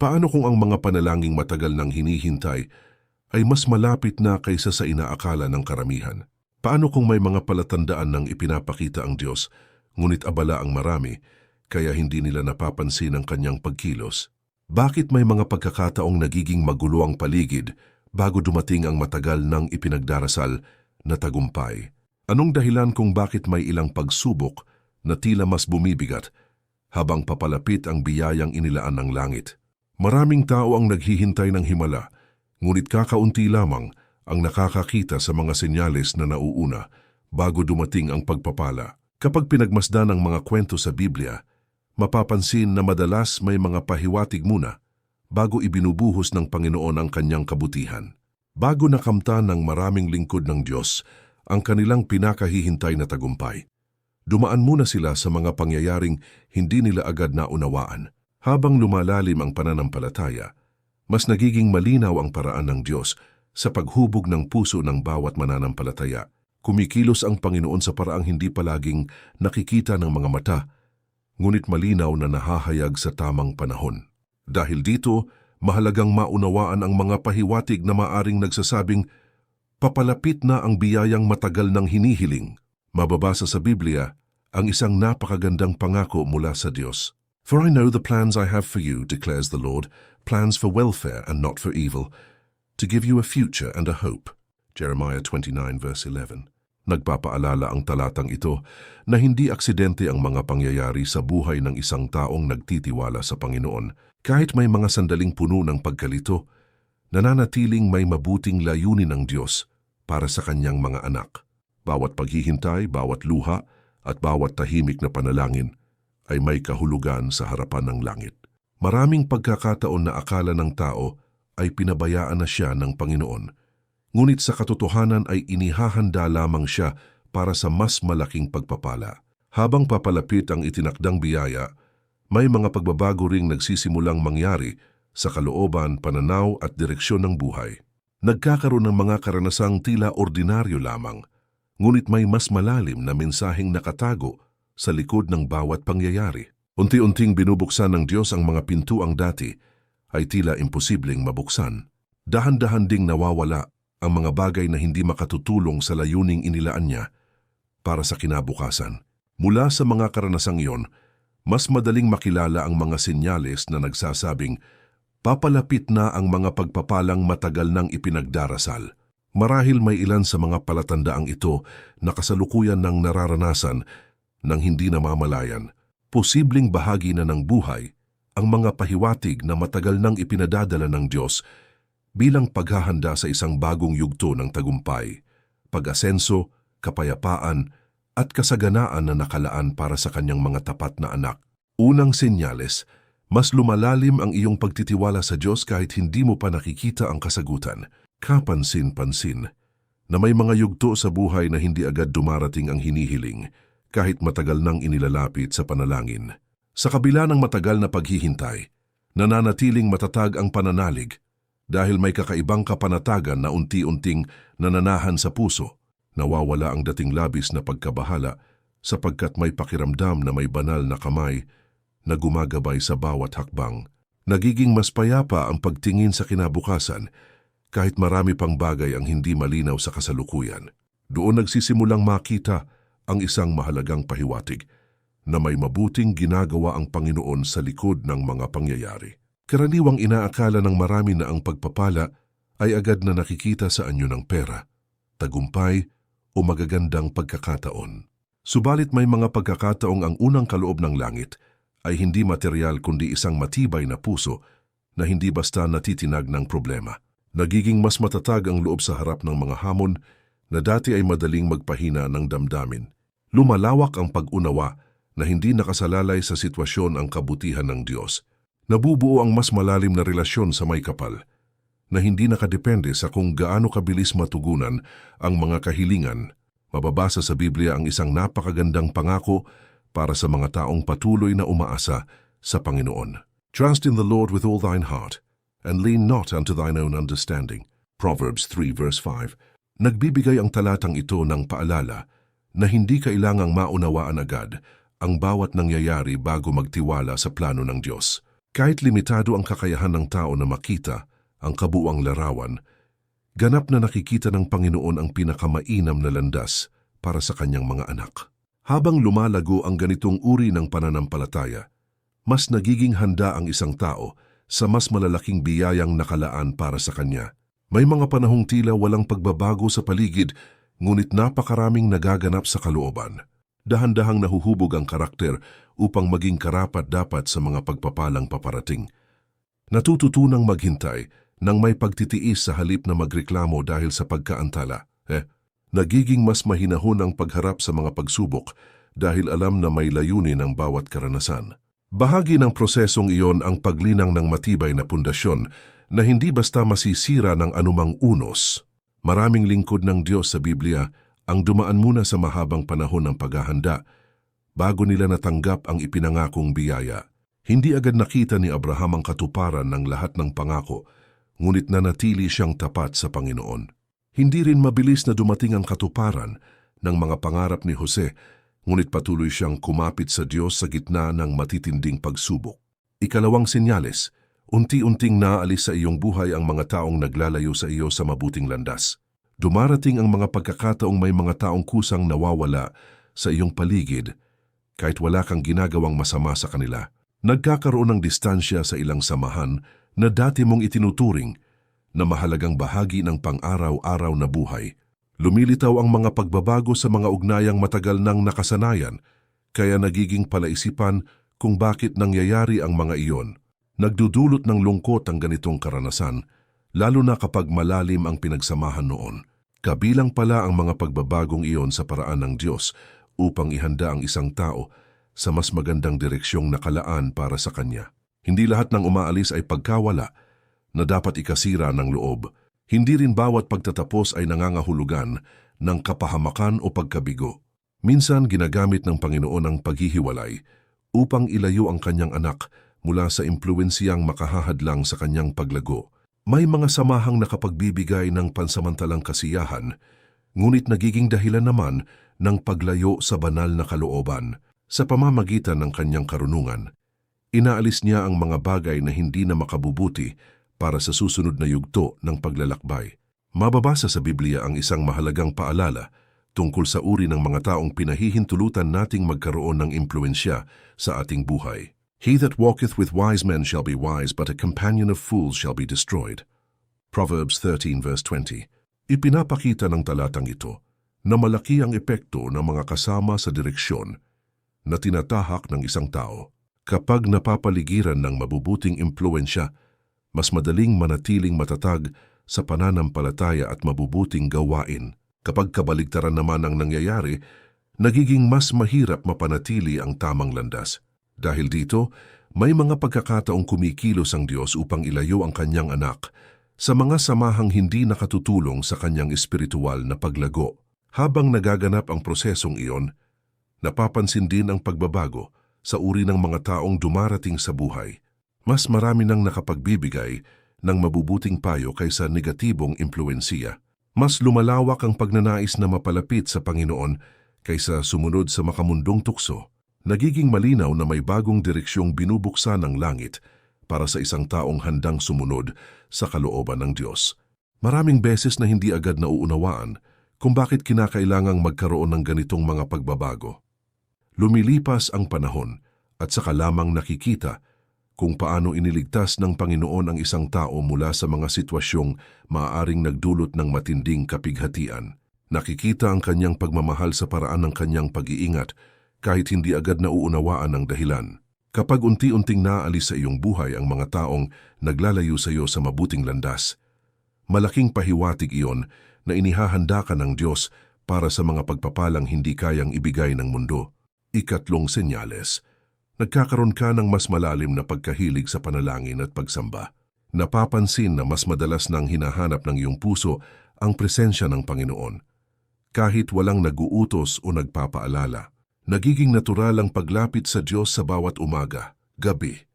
Paano kung ang mga panalangin matagal nang hinihintay ay mas malapit na kaysa sa inaakala ng karamihan? Paano kung may mga palatandaan ng ipinapakita ang Diyos, ngunit abala ang marami, kaya hindi nila napapansin ang kanyang pagkilos? Bakit may mga pagkakataong nagiging magulo ang paligid bago dumating ang matagal ng ipinagdarasal na tagumpay? Anong dahilan kung bakit may ilang pagsubok na tila mas bumibigat habang papalapit ang biyayang inilaan ng langit? Maraming tao ang naghihintay ng himala, ngunit kakaunti lamang ang nakakakita sa mga senyales na nauuna bago dumating ang pagpapala. Kapag pinagmasdan ang mga kwento sa Biblia, mapapansin na madalas may mga pahiwatig muna bago ibinubuhos ng Panginoon ang kanyang kabutihan. Bago nakamtan ng maraming lingkod ng Diyos ang kanilang pinakahihintay na tagumpay, dumaan muna sila sa mga pangyayaring hindi nila agad naunawaan. Habang lumalalim ang pananampalataya, mas nagiging malinaw ang paraan ng Diyos sa paghubog ng puso ng bawat mananampalataya. Kumikilos ang Panginoon sa paraang hindi palaging nakikita ng mga mata, ngunit malinaw na nahahayag sa tamang panahon. Dahil dito, mahalagang maunawaan ang mga pahiwatig na maaring nagsasabing, papalapit na ang biyayang matagal ng hinihiling. Mababasa sa Biblia ang isang napakagandang pangako mula sa Diyos. For I know the plans I have for you, declares the Lord, plans for welfare and not for evil, to give you a future and a hope. Jeremiah 29 verse 11. Nagpapaalala ang talatang ito na hindi aksidente ang mga pangyayari sa buhay ng isang taong nagtitiwala sa Panginoon. Kahit may mga sandaling puno ng pagkalito, nananatiling may mabuting layunin ng Diyos para sa kanyang mga anak. Bawat paghihintay, bawat luha, at bawat tahimik na panalangin ay may kahulugan sa harapan ng langit. Maraming pagkakataon na akala ng tao ay pinabayaan na siya ng Panginoon, ngunit sa katotohanan ay inihahanda lamang siya para sa mas malaking pagpapala. Habang papalapit ang itinakdang biyaya, may mga pagbabago ring nagsisimulang mangyari sa kalooban, pananaw at direksyon ng buhay. Nagkakaroon ng mga karanasang tila ordinaryo lamang, ngunit may mas malalim na mensaheng nakatago sa likod ng bawat pangyayari. Unti-unting binubuksan ng Diyos ang mga pintuang dati ay tila imposibleng mabuksan. Dahan-dahan ding nawawala ang mga bagay na hindi makatutulong sa layuning inilaan niya para sa kinabukasan. Mula sa mga karanasang iyon, mas madaling makilala ang mga senyales na nagsasabing papalapit na ang mga pagpapalang matagal nang ipinagdarasal. Marahil may ilan sa mga palatandaang ito na kasalukuyan ng nararanasan nang hindi namamalayan. Posibleng bahagi na ng buhay ang mga pahiwatig na matagal nang ipinadadala ng Diyos bilang paghahanda sa isang bagong yugto ng tagumpay, pag-asenso, kapayapaan, at kasaganaan na nakalaan para sa kanyang mga tapat na anak. Unang senyales, mas lumalalim ang iyong pagtitiwala sa Diyos kahit hindi mo pa nakikita ang kasagutan. Kapansin-pansin na may mga yugto sa buhay na hindi agad dumarating ang hinihiling, kahit matagal nang inilalapit sa panalangin. Sa kabila ng matagal na paghihintay, nananatiling matatag ang pananalig dahil may kakaibang kapanatagan na unti-unting nananahan sa puso. Nawawala ang dating labis na pagkabahala sapagkat may pakiramdam na may banal na kamay na gumagabay sa bawat hakbang. Nagiging mas payapa ang pagtingin sa kinabukasan kahit marami pang bagay ang hindi malinaw sa kasalukuyan. Doon nagsisimulang makita ang isang mahalagang pahiwatig na may mabuting ginagawa ang Panginoon sa likod ng mga pangyayari. Karaniwang inaakala ng marami na ang pagpapala ay agad na nakikita sa anyo ng pera, tagumpay o magagandang pagkakataon. Subalit may mga pagkakataong ang unang kaloob ng langit ay hindi material kundi isang matibay na puso na hindi basta natitinag ng problema. Nagiging mas matatag ang loob sa harap ng mga hamon na dati ay madaling magpahina ng damdamin. Lumalawak ang pag-unawa na hindi nakasalalay sa sitwasyon ang kabutihan ng Diyos. Nabubuo ang mas malalim na relasyon sa may kapal, na hindi nakadepende sa kung gaano kabilis matugunan ang mga kahilingan. Mababasa sa Biblia ang isang napakagandang pangako para sa mga taong patuloy na umaasa sa Panginoon. Trust in the Lord with all thine heart, and lean not unto thine own understanding. Proverbs 3 verse 5. Nagbibigay ang talatang ito ng paalala na hindi kailangang maunawaan agad ang bawat nangyayari bago magtiwala sa plano ng Diyos. Kahit limitado ang kakayahan ng tao na makita ang kabuuang larawan, ganap na nakikita ng Panginoon ang pinakamainam na landas para sa kanyang mga anak. Habang lumalago ang ganitong uri ng pananampalataya, mas nagiging handa ang isang tao sa mas malalaking biyayang nakalaan para sa kanya. May mga panahong tila walang pagbabago sa paligid, ngunit napakaraming nagaganap sa kalooban. Dahan-dahang nahuhubog ang karakter upang maging karapat-dapat sa mga pagpapalang paparating. Natututunang maghintay nang may pagtitiis sa halip na magreklamo dahil sa pagkaantala. Nagiging mas mahinahon ang pagharap sa mga pagsubok dahil alam na may layunin ang bawat karanasan. Bahagi ng prosesong iyon ang paglinang ng matibay na pundasyon na hindi basta masisira ng anumang unos. Maraming lingkod ng Diyos sa Biblia ang dumaan muna sa mahabang panahon ng paghahanda bago nila natanggap ang ipinangakong biyaya. Hindi agad nakita ni Abraham ang katuparan ng lahat ng pangako, ngunit nanatili siyang tapat sa Panginoon. Hindi rin mabilis na dumating ang katuparan ng mga pangarap ni Jose, ngunit patuloy siyang kumapit sa Diyos sa gitna ng matitinding pagsubok. Ikalawang senyales, unti-unting naalis sa iyong buhay ang mga taong naglalayo sa iyo sa mabuting landas. Dumarating ang mga pagkakataong may mga taong kusang nawawala sa iyong paligid kahit wala kang ginagawang masama sa kanila. Nagkakaroon ng distansya sa ilang samahan na dati mong itinuturing na mahalagang bahagi ng pang-araw-araw na buhay. Lumilitaw ang mga pagbabago sa mga ugnayang matagal nang nakasanayan, kaya nagiging palaisipan kung bakit nangyayari ang mga iyon. Nagdudulot ng lungkot ang ganitong karanasan, lalo na kapag malalim ang pinagsamahan noon. Kabilang pala ang mga pagbabagong iyon sa paraan ng Diyos upang ihanda ang isang tao sa mas magandang direksyong nakalaan para sa Kanya. Hindi lahat ng umaalis ay pagkawala na dapat ikasira ng loob. Hindi rin bawat pagtatapos ay nangangahulugan ng kapahamakan o pagkabigo. Minsan ginagamit ng Panginoon ang paghihiwalay upang ilayo ang Kanyang anak mula sa impluwensyang makahahadlang sa Kanyang paglago. May mga samahang nakapagbibigay ng pansamantalang kasiyahan, ngunit nagiging dahilan naman ng paglayo sa banal na kalooban. Sa pamamagitan ng Kanyang karunungan, inaalis niya ang mga bagay na hindi na makabubuti para sa susunod na yugto ng paglalakbay. Mababasa sa Biblia ang isang mahalagang paalala tungkol sa uri ng mga taong pinahihintulutan nating magkaroon ng impluensya sa ating buhay. He that walketh with wise men shall be wise, but a companion of fools shall be destroyed. Proverbs 13 verse 20. Ipinapakita ng talatang ito na malaki ang epekto ng mga kasama sa direksyon na tinatahak ng isang tao. Kapag napapaligiran ng mabubuting impluensya, mas madaling manatiling matatag sa pananampalataya at mabubuting gawain. Kapag kabaligtaran naman ang nangyayari, nagiging mas mahirap mapanatili ang tamang landas. Dahil dito, may mga pagkakataong kumikilos ang Diyos upang ilayo ang Kanyang anak sa mga samahang hindi nakatutulong sa Kanyang espiritual na paglago. Habang nagaganap ang prosesong iyon, napapansin din ang pagbabago sa uri ng mga taong dumarating sa buhay. Mas marami nang nakapagbibigay ng mabubuting payo kaysa negatibong impluwensiya. Mas lumalawak ang pagnanais na mapalapit sa Panginoon kaysa sumunod sa makamundong tukso. Nagiging malinaw na may bagong direksyong binubuksan ng langit para sa isang taong handang sumunod sa kalooban ng Diyos. Maraming beses na hindi agad nauunawaan kung bakit kinakailangang magkaroon ng ganitong mga pagbabago. Lumilipas ang panahon at saka lamang nakikita kung paano iniligtas ng Panginoon ang isang tao mula sa mga sitwasyong maaaring nagdulot ng matinding kapighatian. Nakikita ang Kanyang pagmamahal sa paraan ng Kanyang pag-iingat kahit hindi agad nauunawaan ang dahilan. Kapag unti-unting naalis sa iyong buhay ang mga taong naglalayo sa iyo sa mabuting landas, malaking pahiwatig iyon na inihahanda ka ng Diyos para sa mga pagpapalang hindi kayang ibigay ng mundo. Ikatlong senyales, nagkakaroon ka ng mas malalim na pagkahilig sa panalangin at pagsamba. Napapansin na mas madalas nang hinahanap ng iyong puso ang presensya ng Panginoon. Kahit walang nag-uutos o nagpapaalala, nagiging natural ang paglapit sa Diyos sa bawat umaga, gabi,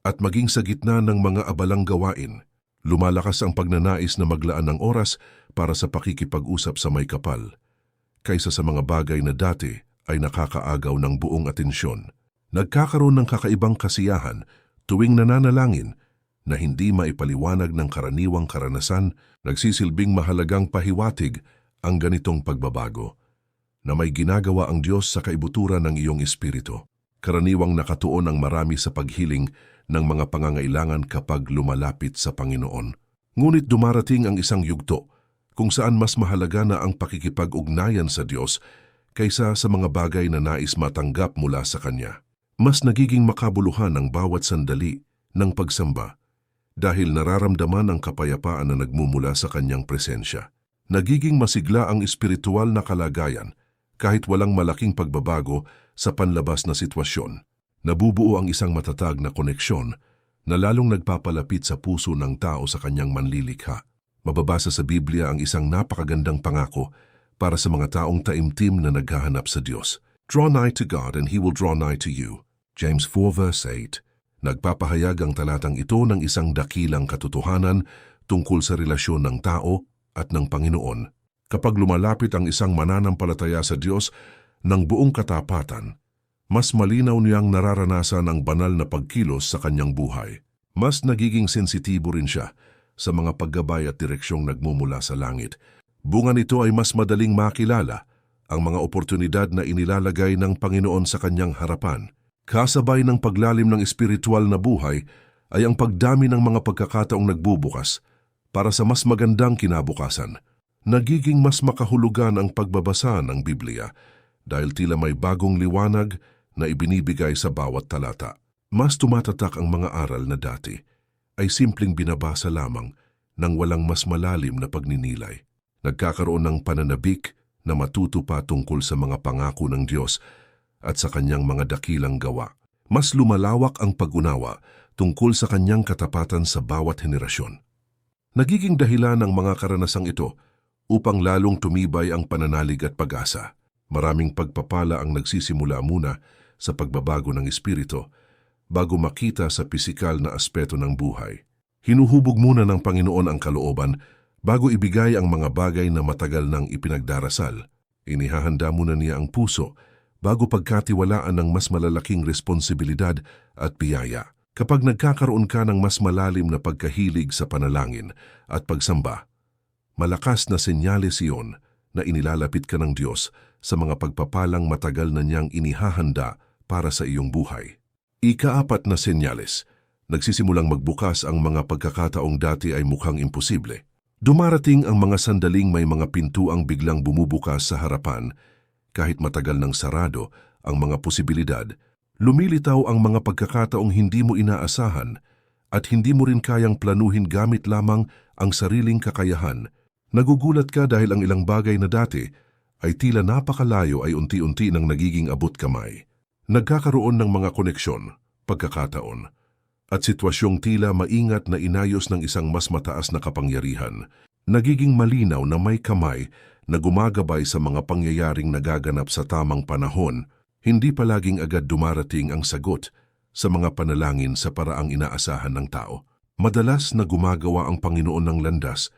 at maging sa gitna ng mga abalang gawain. Lumalakas ang pagnanais na maglaan ng oras para sa pakikipag-usap sa may kapal, kaysa sa mga bagay na dati ay nakakaagaw ng buong atensyon. Nagkakaroon ng kakaibang kasiyahan Tuwing nananalangin na hindi maipaliwanag ng karaniwang karanasan, nagsisilbing mahalagang pahiwatig ang ganitong pagbabago, na may ginagawa ang Diyos sa kaibuturan ng iyong espiritu. Karaniwang nakatuon ang marami sa paghiling ng mga pangangailangan kapag lumalapit sa Panginoon. Ngunit dumarating ang isang yugto kung saan mas mahalaga na ang pakikipag-ugnayan sa Diyos kaysa sa mga bagay na nais matanggap mula sa Kanya. Mas nagiging makabuluhan ang bawat sandali ng pagsamba dahil nararamdaman ang kapayapaan na nagmumula sa Kanyang presensya. Nagiging masigla ang espiritual na kalagayan kahit walang malaking pagbabago sa panlabas na sitwasyon. Nabubuo ang isang matatag na koneksyon na lalong nagpapalapit sa puso ng tao sa kanyang manlilikha. Mababasa sa Biblia ang isang napakagandang pangako para sa mga taong taimtim na naghahanap sa Diyos. Draw nigh to God and He will draw nigh to you. James 4 verse 8. Nagpapahayag ang talatang ito ng isang dakilang katotohanan tungkol sa relasyon ng tao at ng Panginoon. Kapag lumalapit ang isang mananampalataya sa Diyos ng buong katapatan, mas malinaw niyang nararanasan ang banal na pagkilos sa kanyang buhay. Mas nagiging sensitibo rin siya sa mga paggabay at direksyong nagmumula sa langit. Bunga nito ay mas madaling makilala ang mga oportunidad na inilalagay ng Panginoon sa kanyang harapan. Kasabay ng paglalim ng espiritual na buhay ay ang pagdami ng mga pagkakataong nagbubukas para sa mas magandang kinabukasan. Nagiging mas makahulugan ang pagbabasa ng Biblia dahil tila may bagong liwanag na ibinibigay sa bawat talata. Mas tumatatak ang mga aral na dati ay simpleng binabasa lamang nang walang mas malalim na pagninilay. Nagkakaroon ng pananabik na matuto pa tungkol sa mga pangako ng Diyos at sa kanyang mga dakilang gawa. Mas lumalawak ang pag-unawa tungkol sa kanyang katapatan sa bawat henerasyon. Nagiging dahilan ng mga karanasang ito upang lalong tumibay ang pananalig at pag-asa. Maraming pagpapala ang nagsisimula muna sa pagbabago ng espiritu bago makita sa pisikal na aspeto ng buhay. Hinuhubog muna ng Panginoon ang kalooban bago ibigay ang mga bagay na matagal nang ipinagdarasal. Inihahanda muna niya ang puso bago pagkatiwalaan ng mas malalaking responsibilidad at biyaya. Kapag nagkakaroon ka ng mas malalim na pagkahilig sa panalangin at pagsamba, malakas na senyales iyon na inilalapit ka ng Diyos sa mga pagpapalang matagal na niyang inihahanda para sa iyong buhay. Ika-4 na senyales, nagsisimulang magbukas ang mga pagkakataong dati ay mukhang imposible. Dumarating ang mga sandaling may mga pintuang biglang bumubukas sa harapan. Kahit matagal ng sarado ang mga posibilidad, lumilitaw ang mga pagkakataong hindi mo inaasahan at hindi mo rin kayang planuhin gamit lamang ang sariling kakayahan. Nagugulat ka dahil ang ilang bagay na dati ay tila napakalayo ay unti-unti nang nagiging abot kamay. Nagkakaroon ng mga koneksyon, pagkakataon, at sitwasyong tila maingat na inayos ng isang mas mataas na kapangyarihan. Nagiging malinaw na may kamay na gumagabay sa mga pangyayaring nagaganap sa tamang panahon. Hindi palaging agad dumarating ang sagot sa mga panalangin sa paraang inaasahan ng tao. Madalas na gumagawa ang Panginoon ng landas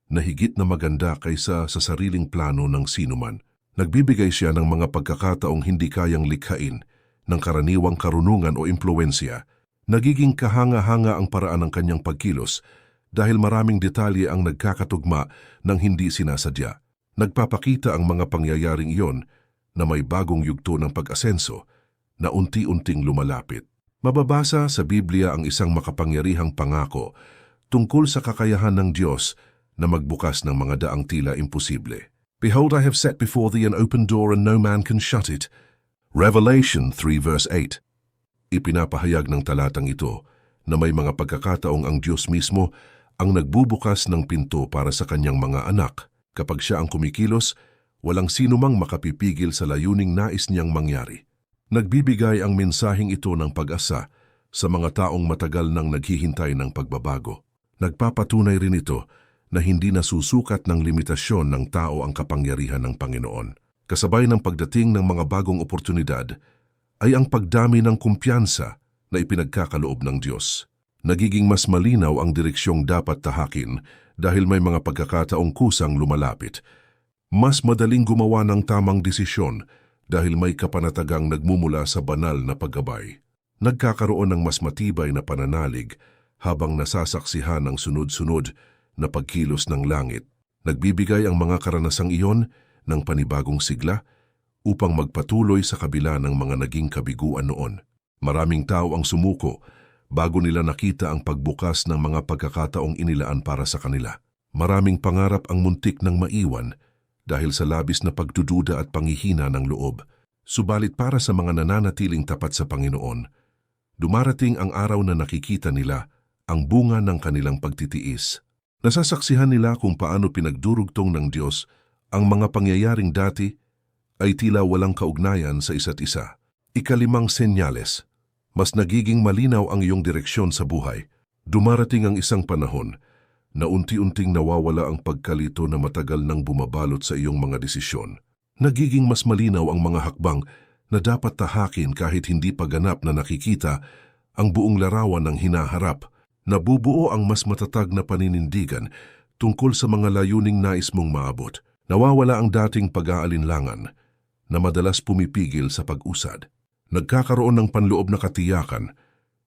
na higit na maganda kaysa sa sariling plano ng sinuman. Nagbibigay siya ng mga pagkakataong hindi kayang likhain ng karaniwang karunungan o impluwensya. Nagiging kahanga-hanga ang paraan ng kanyang pagkilos dahil maraming detalye ang nagkakatugma ng hindi sinasadya. Nagpapakita ang mga pangyayaring iyon na may bagong yugto ng pag-asenso na unti-unting lumalapit. Mababasa sa Biblia ang isang makapangyarihang pangako tungkol sa kakayahan ng Diyos na magbukas ng mga daang tila imposible. Behold, I have set before thee an open door and no man can shut it. Revelation 3 verse 8. Ipinapahayag ng talatang ito na may mga pagkakataong ang Diyos mismo ang nagbubukas ng pinto para sa kanyang mga anak. Kapag siya ang kumikilos, walang sinumang makapipigil sa layuning nais niyang mangyari. Nagbibigay ang mensaheng ito ng pag-asa sa mga taong matagal nang naghihintay ng pagbabago. Nagpapatunay rin ito na hindi nasusukat ng limitasyon ng tao ang kapangyarihan ng Panginoon. Kasabay ng pagdating ng mga bagong oportunidad ay ang pagdami ng kumpiyansa na ipinagkakaloob ng Diyos. Nagiging mas malinaw ang direksyong dapat tahakin dahil may mga pagkakataong kusang lumalapit. Mas madaling gumawa ng tamang desisyon dahil may kapanatagang nagmumula sa banal na paggabay. Nagkakaroon ng mas matibay na pananalig habang nasasaksihan ang sunod-sunod na pagkilos ng langit. Nagbibigay ang mga karanasang iyon ng panibagong sigla upang magpatuloy sa kabila ng mga naging kabiguan noon. Maraming tao ang sumuko bago nila nakita ang pagbukas ng mga pagkakataong inilaan para sa kanila. Maraming pangarap ang muntik ng maiwan dahil sa labis na pagdududa at panghihina ng loob. Subalit para sa mga nananatiling tapat sa Panginoon, dumarating ang araw na nakikita nila ang bunga ng kanilang pagtitiis. Nasasaksihan nila kung paano pinagdurugtong ng Diyos ang mga pangyayaring dati ay tila walang kaugnayan sa isa't isa. Ikalimang senyales, mas nagiging malinaw ang iyong direksyon sa buhay. Dumarating ang isang panahon na unti-unting nawawala ang pagkalito na matagal nang bumabalot sa iyong mga desisyon. Nagiging mas malinaw ang mga hakbang na dapat tahakin kahit hindi pa ganap na nakikita ang buong larawan ng hinaharap. Nabubuo ang mas matatag na paninindigan tungkol sa mga layuning nais mong maabot. Nawawala ang dating pag-aalinlangan na madalas pumipigil sa pag-usad. Nagkakaroon ng panloob na katiyakan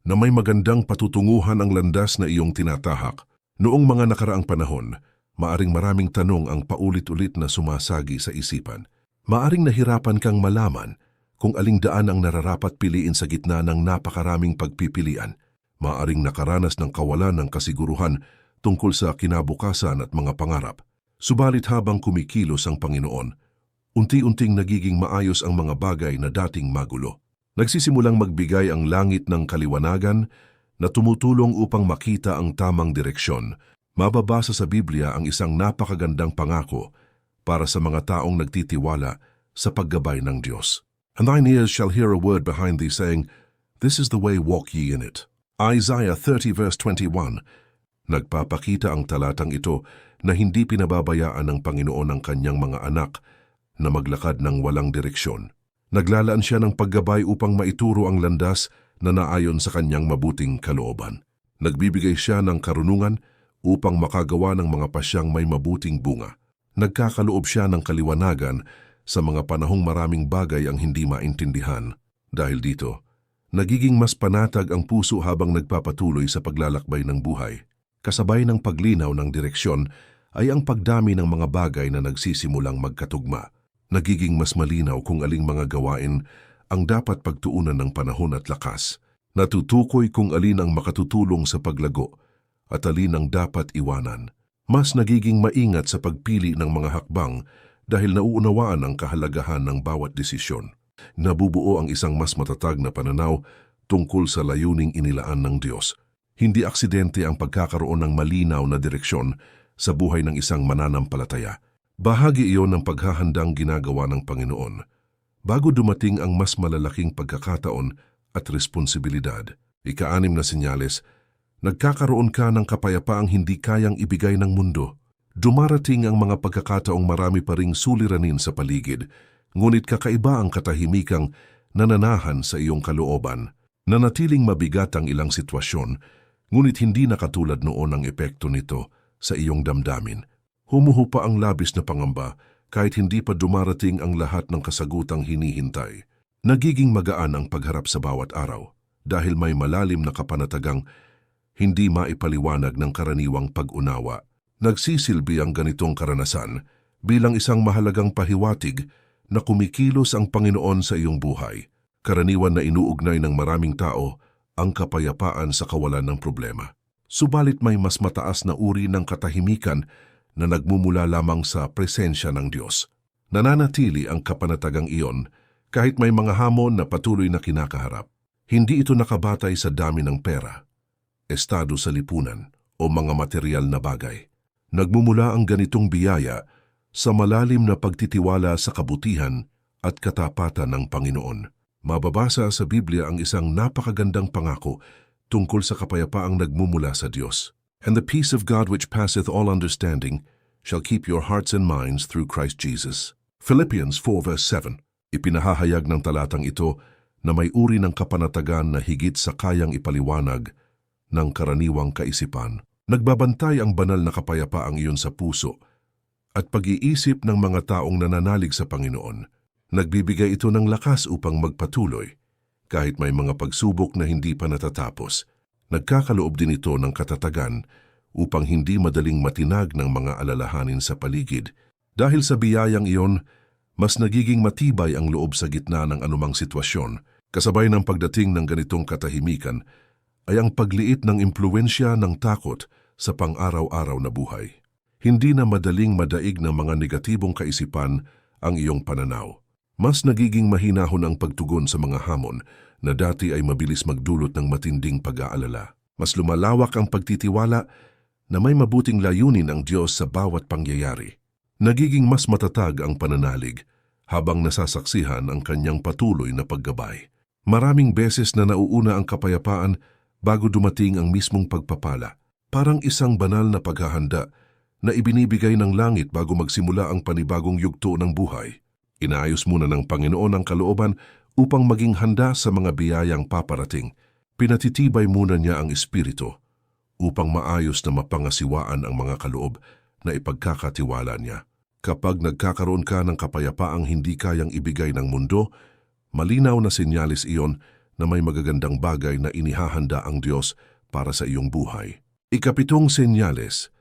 na may magandang patutunguhan ang landas na iyong tinatahak. Noong mga nakaraang panahon, maaring maraming tanong ang paulit-ulit na sumasagi sa isipan. Maaring nahirapan kang malaman kung aling daan ang nararapat piliin sa gitna ng napakaraming pagpipilian. Maaring nakaranas ng kawalan ng kasiguruhan tungkol sa kinabukasan at mga pangarap. Subalit habang kumikilos ang Panginoon, unti-unting nagiging maayos ang mga bagay na dating magulo. Nagsisimulang magbigay ang langit ng kaliwanagan na tumutulong upang makita ang tamang direksyon. Mababasa sa Biblia ang isang napakagandang pangako para sa mga taong nagtitiwala sa paggabay ng Diyos. And thine ears shall hear a word behind thee saying, "This is the way, walk ye in it." Isaiah 30 verse 21. Nagpapakita ang talatang ito na hindi pinababayaan ng Panginoon ang kanyang mga anak na maglakad ng walang direksyon. Naglalaan siya ng paggabay upang maituro ang landas na naayon sa kanyang mabuting kalooban. Nagbibigay siya ng karunungan upang makagawa ng mga pasyang may mabuting bunga. Nagkakaloob siya ng kaliwanagan sa mga panahong maraming bagay ang hindi maintindihan. Dahil dito, nagiging mas panatag ang puso habang nagpapatuloy sa paglalakbay ng buhay. Kasabay ng paglinaw ng direksyon ay ang pagdami ng mga bagay na nagsisimulang magkatugma. Nagiging mas malinaw kung aling mga gawain ang dapat pagtuunan ng panahon at lakas. Natutukoy kung alin ang makatutulong sa paglago at alin ang dapat iwanan. Mas nagiging maingat sa pagpili ng mga hakbang dahil nauunawaan ang kahalagahan ng bawat desisyon. Nabubuo ang isang mas matatag na pananaw tungkol sa layuning inilaan ng Diyos. Hindi aksidente ang pagkakaroon ng malinaw na direksyon sa buhay ng isang mananampalataya. Bahagi iyon ng paghahandang ginagawa ng Panginoon bago dumating ang mas malalaking pagkakataon at responsibilidad. Ika-6 na senyales, nagkakaroon ka ng kapayapaang hindi kayang ibigay ng mundo. Dumarating ang mga pagkakataong marami pa ring suliranin sa paligid, ngunit kakaiba ang katahimikang nananahan sa iyong kalooban. Nanatiling mabigat ang ilang sitwasyon, ngunit hindi na katulad noon ang epekto nito sa iyong damdamin. Humuhupa ang labis na pangamba kahit hindi pa dumarating ang lahat ng kasagutang hinihintay. Nagiging magaan ang pagharap sa bawat araw dahil may malalim na kapanatagang hindi maipaliwanag ng karaniwang pag-unawa. Nagsisilbi ang ganitong karanasan bilang isang mahalagang pahiwatig na kumikilos ang Panginoon sa iyong buhay. Karaniwan na inuugnay ng maraming tao ang kapayapaan sa kawalan ng problema. Subalit may mas mataas na uri ng katahimikan na nagmumula lamang sa presensya ng Diyos. Nananatili ang kapanatagang iyon kahit may mga hamon na patuloy na kinakaharap. Hindi ito nakabatay sa dami ng pera, estado sa lipunan o mga material na bagay. Nagmumula ang ganitong biyaya sa malalim na pagtitiwala sa kabutihan at katapatan ng Panginoon. Mababasa sa Biblia ang isang napakagandang pangako tungkol sa kapayapaang nagmumula sa Diyos. And the peace of God which passeth all understanding shall keep your hearts and minds through Christ Jesus. Philippians 4 verse 7. Ipinahahayag ng talatang ito na may uri ng kapanatagan na higit sa kayang ipaliwanag ng karaniwang kaisipan. Nagbabantay ang banal na kapayapaang iyon sa puso at pag-iisip ng mga taong nananalig sa Panginoon. Nagbibigay ito ng lakas upang magpatuloy kahit may mga pagsubok na hindi pa natatapos. Nagkakaloob din ito ng katatagan upang hindi madaling matinag ng mga alalahanin sa paligid. Dahil sa biyayang iyon, mas nagiging matibay ang loob sa gitna ng anumang sitwasyon. Kasabay ng pagdating ng ganitong katahimikan ay ang pagliit ng impluwensya ng takot sa pang-araw-araw na buhay. Hindi na madaling madaig ng mga negatibong kaisipan ang iyong pananaw. Mas nagiging mahinahon ang pagtugon sa mga hamon na dati ay mabilis magdulot ng matinding pag-aalala. Mas lumalawak ang pagtitiwala na may mabuting layunin ang Diyos sa bawat pangyayari. Nagiging mas matatag ang pananalig habang nasasaksihan ang kanyang patuloy na paggabay. Maraming beses na nauuna ang kapayapaan bago dumating ang mismong pagpapala. Parang isang banal na paghahanda na ibinibigay ng langit bago magsimula ang panibagong yugto ng buhay. Inaayos muna ng Panginoon ang kalooban upang maging handa sa mga biyayang paparating. Pinatitibay muna niya ang espiritu upang maayos na mapangasiwaan ang mga kaloob na ipagkakatiwala niya. Kapag nagkakaroon ka ng kapayapaang hindi kayang ibigay ng mundo, malinaw na senyalis iyon na may magagandang bagay na inihahanda ang Diyos para sa iyong buhay. Ikapitong senyales,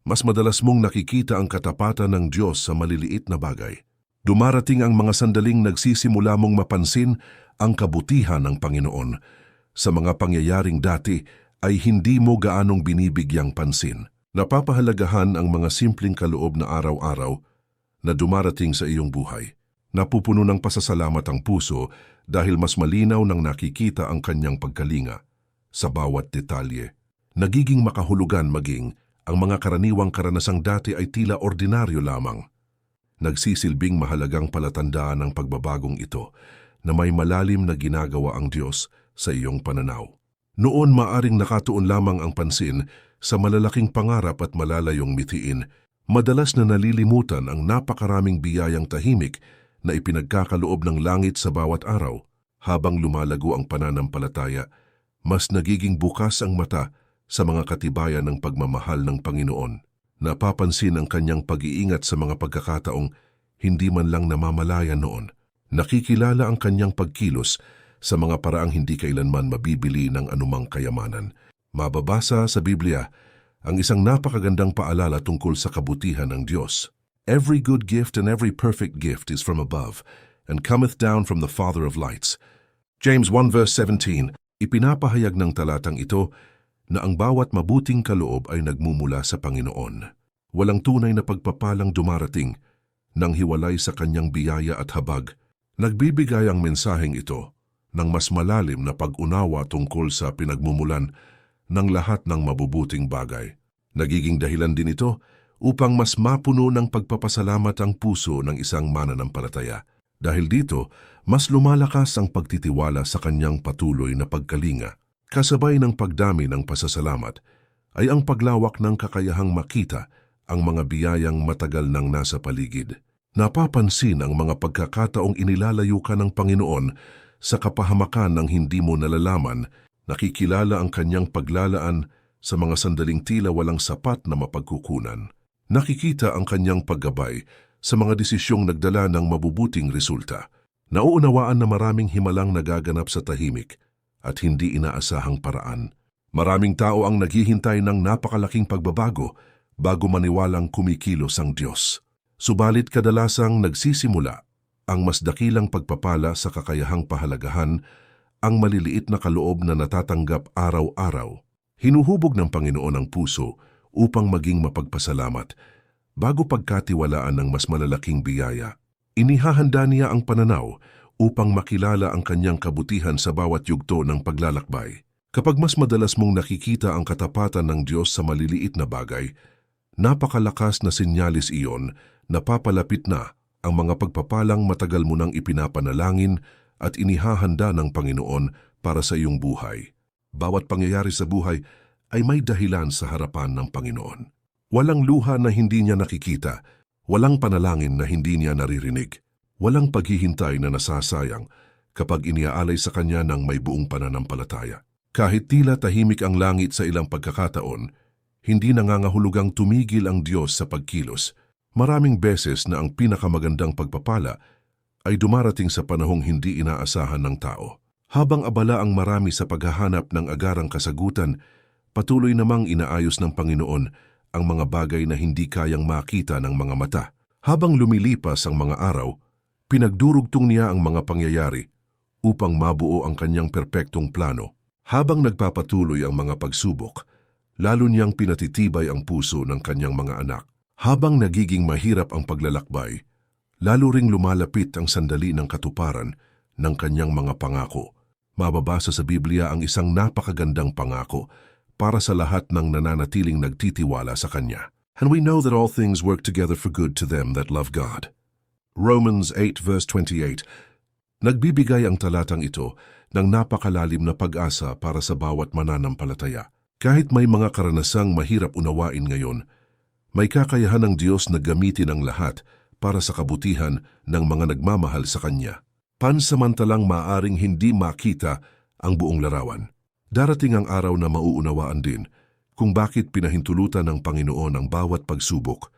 mas madalas mong nakikita ang katapatan ng Diyos sa maliliit na bagay. Dumarating ang mga sandaling nagsisimula mong mapansin ang kabutihan ng Panginoon. Sa mga pangyayaring dati ay hindi mo gaanong binibigyang pansin. Napapahalagahan ang mga simpleng kaloob na araw-araw na dumarating sa iyong buhay. Napupuno ng pasasalamat ang puso dahil mas malinaw nang nakikita ang kanyang pagkalinga sa bawat detalye. Nagiging makahulugan maging ang mga karaniwang karanasang dati ay tila ordinaryo lamang. Nagsisilbing mahalagang palatandaan ng pagbabagong ito na may malalim na ginagawa ang Diyos sa iyong pananaw. Noon maaring nakatuon lamang ang pansin sa malalaking pangarap at malalayong mitiin, madalas na nalilimutan ang napakaraming biyayang tahimik na ipinagkakaloob ng langit sa bawat araw. Habang lumalago ang pananampalataya, mas nagiging bukas ang mata sa mga katibayan ng pagmamahal ng Panginoon. Napapansin ang kanyang pag-iingat sa mga pagkakataong hindi man lang namamalayan noon. Nakikilala ang kanyang pagkilos sa mga paraang hindi kailanman mabibili ng anumang kayamanan. Mababasa sa Biblia ang isang napakagandang paalala tungkol sa kabutihan ng Diyos. Every good gift and every perfect gift is from above, and cometh down from the Father of lights. James 1 verse 17, ipinapahayag ng talatang ito na ang bawat mabuting kaloob ay nagmumula sa Panginoon. Walang tunay na pagpapalang dumarating nang hiwalay sa kanyang biyaya at habag. Nagbibigay ang mensaheng ito ng mas malalim na pag-unawa tungkol sa pinagmumulan ng lahat ng mabubuting bagay. Nagiging dahilan din ito upang mas mapuno ng pagpapasalamat ang puso ng isang mananampalataya. Dahil dito, mas lumalakas ang pagtitiwala sa kanyang patuloy na pagkalinga. Kasabay ng pagdami ng pasasalamat ay ang paglawak ng kakayahang makita ang mga biyayang matagal nang nasa paligid. Napapansin ang mga pagkakataong inilalayo ka ng Panginoon sa kapahamakan ng hindi mo nalalaman, nakikilala ang kanyang paglalaan sa mga sandaling tila walang sapat na mapagkukunan. Nakikita ang kanyang paggabay sa mga desisyong nagdala ng mabubuting resulta. Nauunawaan na maraming himalang nagaganap sa tahimik at hindi inaasahang paraan. Maraming tao ang naghihintay ng napakalaking pagbabago bago maniwalang kumikilos ang Diyos. Subalit kadalasang nagsisimula ang mas dakilang pagpapala sa kakayahang pahalagahan ang maliliit na kaloob na natatanggap araw-araw. Hinuhubog ng Panginoon ang puso upang maging mapagpasalamat bago pagkatiwalaan ng mas malalaking biyaya. Inihahanda niya ang pananaw upang makilala ang kanyang kabutihan sa bawat yugto ng paglalakbay. Kapag mas madalas mong nakikita ang katapatan ng Diyos sa maliliit na bagay, napakalakas na sinyalis iyon na papalapit na ang mga pagpapalang matagal mo nang ipinapanalangin at inihahanda ng Panginoon para sa iyong buhay. Bawat pangyayari sa buhay ay may dahilan sa harapan ng Panginoon. Walang luha na hindi niya nakikita, walang panalangin na hindi niya naririnig. Walang paghihintay na nasasayang kapag iniaalay sa kanya ng may buong pananampalataya. Kahit tila tahimik ang langit sa ilang pagkakataon, hindi nangangahulugang tumigil ang Diyos sa pagkilos. Maraming beses na ang pinakamagandang pagpapala ay dumarating sa panahong hindi inaasahan ng tao. Habang abala ang marami sa paghahanap ng agarang kasagutan, patuloy namang inaayos ng Panginoon ang mga bagay na hindi kayang makita ng mga mata. Habang lumilipas ang mga araw, pinagdurugtong niya ang mga pangyayari upang mabuo ang kanyang perpektong plano. Habang nagpapatuloy ang mga pagsubok, lalo niyang pinatitibay ang puso ng kanyang mga anak. Habang nagiging mahirap ang paglalakbay, lalo ring lumalapit ang sandali ng katuparan ng kanyang mga pangako. Mababasa sa Biblia ang isang napakagandang pangako para sa lahat ng nananatiling nagtitiwala sa Kanya. And we know that all things work together for good to them that love God. Romans 8 verse 28. Nagbibigay ang talatang ito ng napakalalim na pag-asa para sa bawat mananampalataya. Kahit may mga karanasang mahirap unawain ngayon, may kakayahan ng Diyos na gamitin ang lahat para sa kabutihan ng mga nagmamahal sa Kanya. Pansamantalang maaring hindi makita ang buong larawan. Darating ang araw na mauunawaan din kung bakit pinahintulutan ng Panginoon ang bawat pagsubok,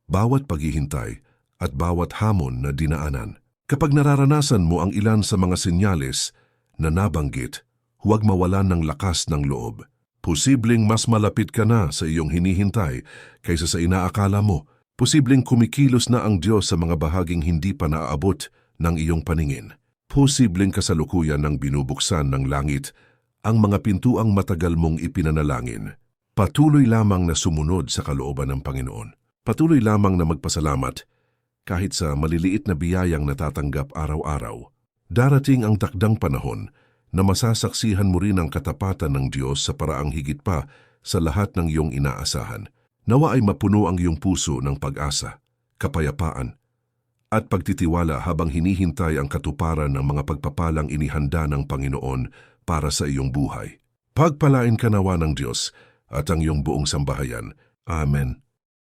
bawat paghihintay, at bawat hamon na dinaanan. Kapag nararanasan mo ang ilan sa mga senyales na nabanggit, huwag mawalan ng lakas ng loob. Posibleng mas malapit ka na sa iyong hinihintay kaysa sa inaakala mo. Posibleng kumikilos na ang Diyos sa mga bahaging hindi pa naaabot ng iyong paningin. Posibleng kasalukuyan ng binubuksan ng langit ang mga pintuang matagal mong ipinanalangin. Patuloy lamang na sumunod sa kalooban ng Panginoon. Patuloy lamang na magpasalamat kahit sa maliliit na biyayang natatanggap araw-araw. Darating ang takdang panahon na masasaksihan mo rin ang katapatan ng Diyos sa paraang higit pa sa lahat ng iyong inaasahan. Nawa ay mapuno ang iyong puso ng pag-asa, kapayapaan, at pagtitiwala habang hinihintay ang katuparan ng mga pagpapalang inihanda ng Panginoon para sa iyong buhay. Pagpalain ka nawa ng Diyos at ang iyong buong sambahayan. Amen.